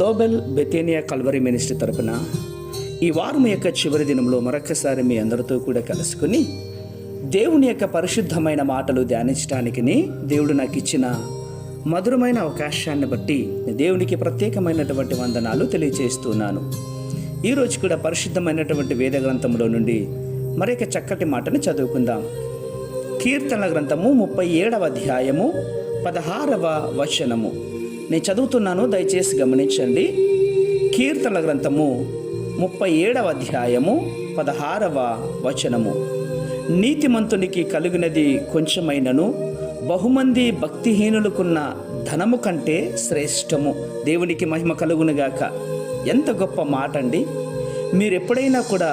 Global బెతేనియా Calvary ministry తరపున ఈ వారం యొక్క చివరి దినంలో మరొకసారి మీ అందరితో కూడా కలుసుకుని దేవుని యొక్క పరిశుద్ధమైన మాటలు ధ్యానించడానికి దేవుడు నాకు ఇచ్చిన మధురమైన అవకాశాన్ని బట్టి దేవునికి ప్రత్యేకమైనటువంటి వందనాలు తెలియజేస్తున్నాను. ఈరోజు కూడా పరిశుద్ధమైనటువంటి వేద గ్రంథంలో నుండి మరొక చక్కటి మాటను చదువుకుందాం. కీర్తనల గ్రంథము 37వ అధ్యాయము 16వ వచనము నేను చదువుతున్నాను, దయచేసి గమనించండి. కీర్తనల గ్రంథము 37వ అధ్యాయము 16వ వచనము. నీతిమంతునికి కలిగినది కొంచెమైనను బహుమంది భక్తిహీనులకున్న ధనము కంటే శ్రేష్టము. దేవునికి మహిమ కలుగునుగాక. ఎంత గొప్ప మాట అండి. మీరు ఎప్పుడైనా కూడా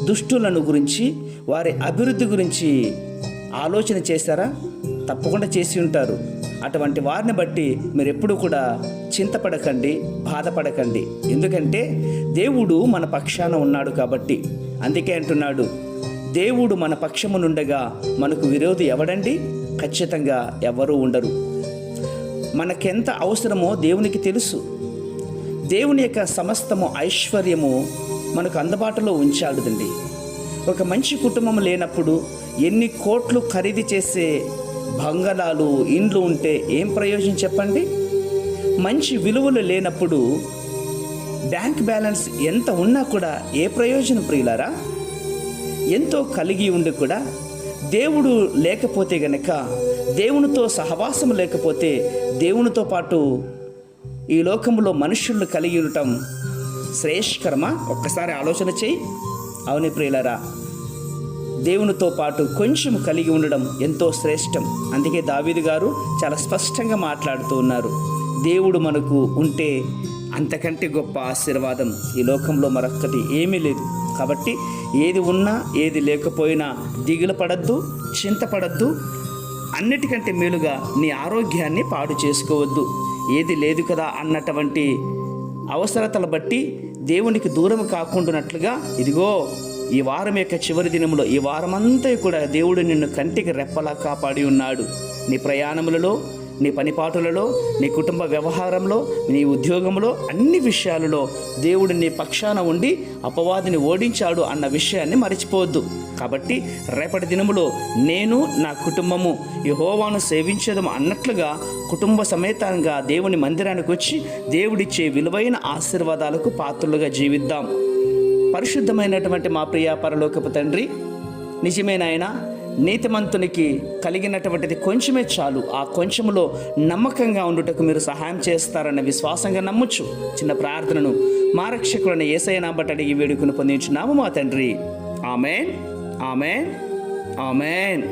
దుష్టులను గురించి, వారి అభివృద్ధి గురించి ఆలోచన చేశారా? తప్పకుండా చేసి ఉంటారు. అటువంటి వారిని బట్టి మీరు ఎప్పుడు కూడా చింతపడకండి, బాధపడకండి. ఎందుకంటే దేవుడు మన పక్షాన ఉన్నాడు కాబట్టి. అందుకే అంటున్నాడు, దేవుడు మన పక్షమునుండగా మనకు విరోధి ఎవడండి? ఖచ్చితంగా ఎవరూ ఉండరు. మనకెంత అవసరమో దేవునికి తెలుసు. దేవుని యొక్క సమస్తము ఐశ్వర్యము మనకు అందుబాటులో ఉంచాడుదండి. ఒక మంచి కుటుంబం లేనప్పుడు ఎన్ని కోట్లు ఖరీదు చేసే బంగళాలు, ఇండ్లు ఉంటే ఏం ప్రయోజనం చెప్పండి? మంచి విలువలు లేనప్పుడు బ్యాంక్ బ్యాలెన్స్ ఎంత ఉన్నా కూడా ఏ ప్రయోజనం ప్రియులారా? ఎంతో కలిగి ఉండి కూడా దేవుడు లేకపోతే గనక, దేవునితో సహవాసం లేకపోతే, దేవునితో పాటు ఈ లోకంలో మనుషులను కలిగి ఉండటం శ్రేయస్కరమా? ఒక్కసారి ఆలోచన చేయి. అవును ప్రియులారా, దేవునితో పాటు కొంచెం కలిగి ఉండడం ఎంతో శ్రేష్టం. అందుకే దావీదు గారు చాలా స్పష్టంగా మాట్లాడుతూ ఉన్నారు, దేవుడు మనకు ఉంటే అంతకంటే గొప్ప ఆశీర్వాదం ఈ లోకంలో మరొక్కటి ఏమీ లేదు. కాబట్టి ఏది ఉన్నా ఏది లేకపోయినా దిగులు పడద్దు, చింతపడద్దు. అన్నిటికంటే మేలుగా నీ ఆరోగ్యాన్ని పాడు చేసుకోవద్దు. ఏది లేదు కదా అన్నటువంటి అవసరతలు బట్టి దేవునికి దూరం కాకుండానట్లుగా, ఇదిగో ఈ వారం యొక్క చివరి దినంలో, ఈ వారమంతా కూడా దేవుడు నిన్ను కంటికి రెప్పలా కాపాడి ఉన్నాడు. నీ ప్రయాణములలో, నీ పనిపాటులలో, నీ కుటుంబ వ్యవహారంలో, నీ ఉద్యోగంలో, అన్ని విషయాలలో దేవుడు నీ పక్షాన ఉండి అపవాదిని ఓడించాడు అన్న విషయాన్ని మర్చిపోవద్దు. కాబట్టి రేపటి దినములో నేను, నా కుటుంబము యెహోవాను సేవించదము అన్నట్లుగా కుటుంబ సమేతంగా దేవుని మందిరానికి వచ్చి దేవుడిచ్చే విలువైన ఆశీర్వాదాలకు పాత్రలుగా జీవిద్దాం. పరిశుద్ధమైనటువంటి మా ప్రియ పరలోకపు తండ్రి, నిజమే నాయన, నీతిమంతునికి కలిగినటువంటిది కొంచెమే చాలు. ఆ కొంచెములో నమ్మకంగా ఉండుటకు మీరు సహాయం చేస్తారన్న విశ్వాసంగా నమ్మొచ్చు. చిన్న ప్రార్థనను మా రక్షకులైన యేసయ్య నామమున అడిగి వేడుకుని పొందించున్నాము మా తండ్రి. ఆమేన్, ఆమేన్, ఆమేన్.